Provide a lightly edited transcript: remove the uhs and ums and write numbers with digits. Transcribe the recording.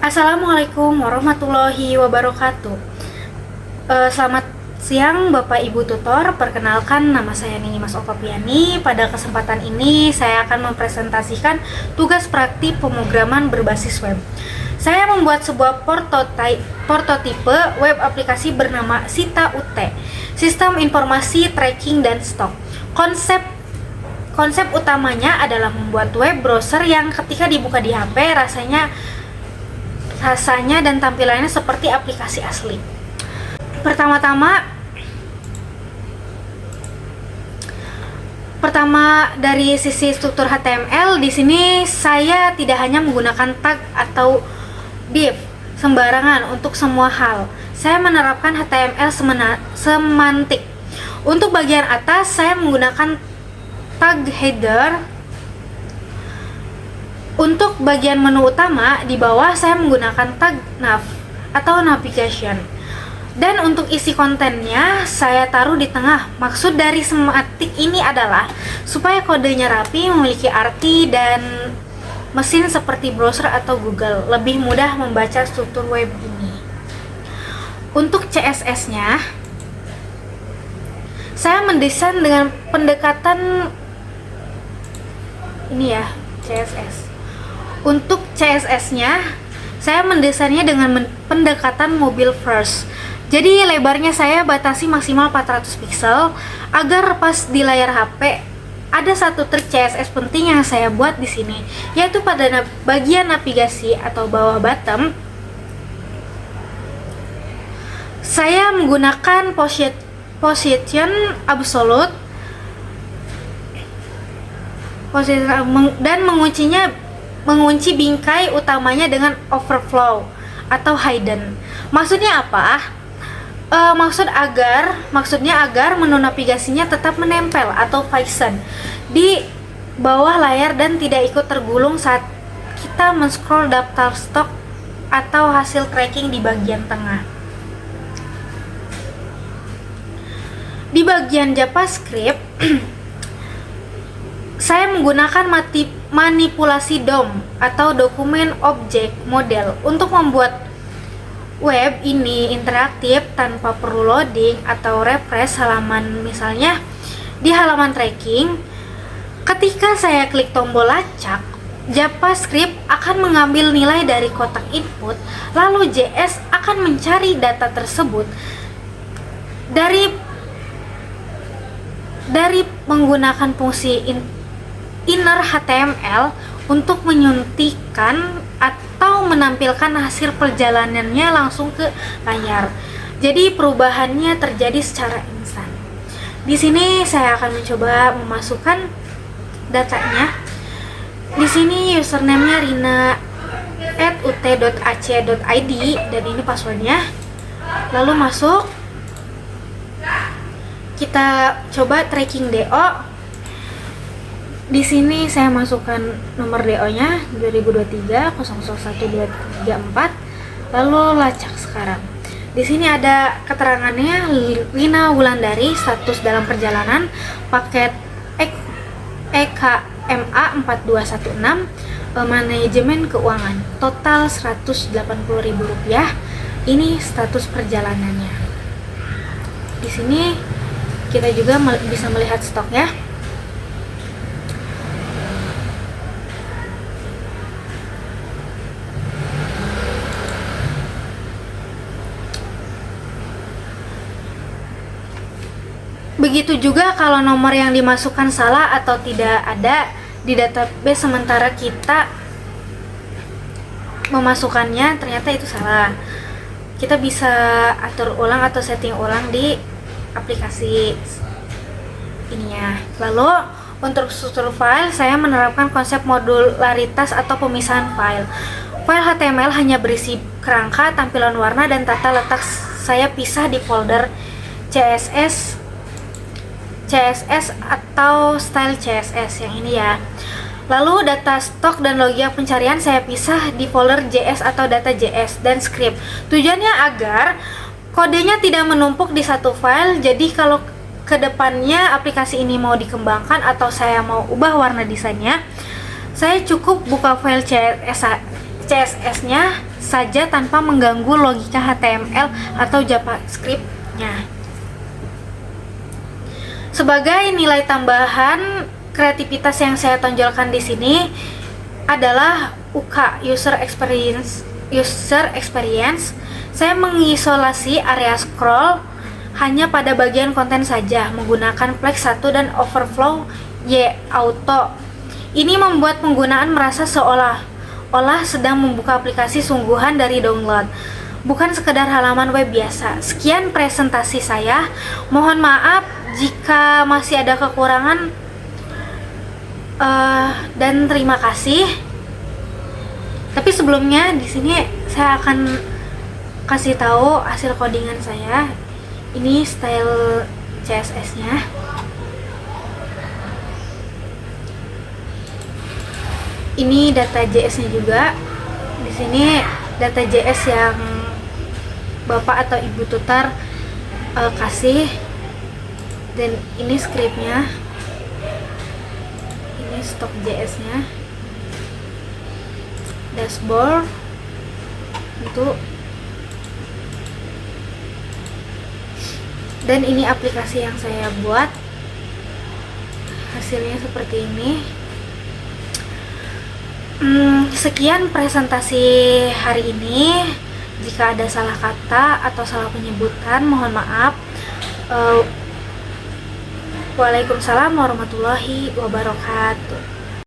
Assalamualaikum warahmatullahi wabarakatuh. Selamat siang Bapak Ibu Tutor. Perkenalkan, nama saya Nini Mas Okapiani. Pada kesempatan ini saya akan mempresentasikan tugas praktik pemrograman berbasis web. Saya membuat sebuah prototipe web aplikasi bernama Sita UT, Sistem Informasi Tracking dan Stok. Konsep utamanya adalah membuat web browser yang ketika dibuka di HP rasanya dan tampilannya seperti aplikasi asli. Pertama dari sisi struktur HTML, di sini saya tidak hanya menggunakan tag atau div sembarangan untuk semua hal. Saya menerapkan HTML semantik. Untuk bagian atas saya menggunakan tag header. Untuk bagian menu utama di bawah saya menggunakan tag nav atau navigation. Dan untuk isi kontennya saya taruh di tengah. Maksud dari semantik ini adalah supaya kodenya rapi, memiliki arti, dan mesin seperti browser atau Google lebih mudah membaca struktur web ini. Untuk CSS-nya saya mendesain dengan pendekatan ini ya, CSS. Untuk CSS-nya, saya mendesainnya dengan pendekatan mobile first. Jadi lebarnya saya batasi maksimal 400 pixel agar pas di layar HP. Ada satu trik CSS penting yang saya buat di sini, yaitu pada bagian navigasi atau bawah bottom. Saya menggunakan position absolute dan mengunci bingkai utamanya dengan overflow atau hidden. Maksudnya apa? Maksudnya agar menu navigasinya tetap menempel atau fasten di bawah layar dan tidak ikut tergulung saat kita men-scroll daftar stok atau hasil tracking di bagian tengah. Di bagian JavaScript saya menggunakan manipulasi DOM atau dokumen objek model untuk membuat web ini interaktif tanpa perlu loading atau refresh halaman. Misalnya di halaman tracking, ketika saya klik tombol lacak, JavaScript akan mengambil nilai dari kotak input, lalu JS akan mencari data tersebut dari menggunakan fungsi inner HTML untuk menyuntikkan atau menampilkan hasil perjalanannya langsung ke layar. Jadi perubahannya terjadi secara instan. Di sini saya akan mencoba memasukkan datanya. Di sini username-nya rina@ut.ac.id dan ini passwordnya. Lalu masuk. Kita coba tracking DO. Di sini saya masukkan nomor DO-nya 2023 001234, lalu lacak sekarang. Di sini ada keterangannya, Lina Wulandari, status dalam perjalanan, paket EKMA 4216, manajemen keuangan, total Rp180.000. Ini status perjalanannya. Di sini kita juga bisa melihat stoknya. Begitu juga kalau nomor yang dimasukkan salah atau tidak ada di database sementara kita memasukkannya ternyata itu salah. Kita bisa atur ulang atau setting ulang di aplikasi ininya. Lalu untuk struktur file, saya menerapkan konsep modularitas atau pemisahan file. File HTML hanya berisi kerangka, tampilan warna, dan tata letak saya pisah di folder CSS atau style CSS yang ini ya. Lalu data stok dan logic pencarian saya pisah di folder JS atau data JS dan script. Tujuannya agar kodenya tidak menumpuk di satu file. Jadi kalau kedepannya aplikasi ini mau dikembangkan atau saya mau ubah warna desainnya, saya cukup buka file CSS-nya, saja tanpa mengganggu logika HTML atau JavaScript-nya. Sebagai nilai tambahan kreativitas yang saya tonjolkan di sini adalah UK, user experience. Saya mengisolasi area scroll hanya pada bagian konten saja menggunakan flag 1 dan overflow Y auto. Ini membuat penggunaan merasa seolah-olah sedang membuka aplikasi sungguhan dari download, bukan sekedar halaman web biasa. Sekian presentasi saya. Mohon maaf jika masih ada kekurangan, dan terima kasih. Tapi sebelumnya di sini saya akan kasih tahu hasil codingan saya. Ini style CSS-nya. Ini data JS-nya juga. Di sini data JS yang Bapak atau Ibu tutor kasih. Dan ini scriptnya. Ini stok JS-nya. Dashboard untuk, dan ini aplikasi yang saya buat. Hasilnya seperti ini. Sekian presentasi hari ini. Jika ada salah kata atau salah penyebutan, mohon maaf. Waalaikumsalam warahmatullahi wabarakatuh.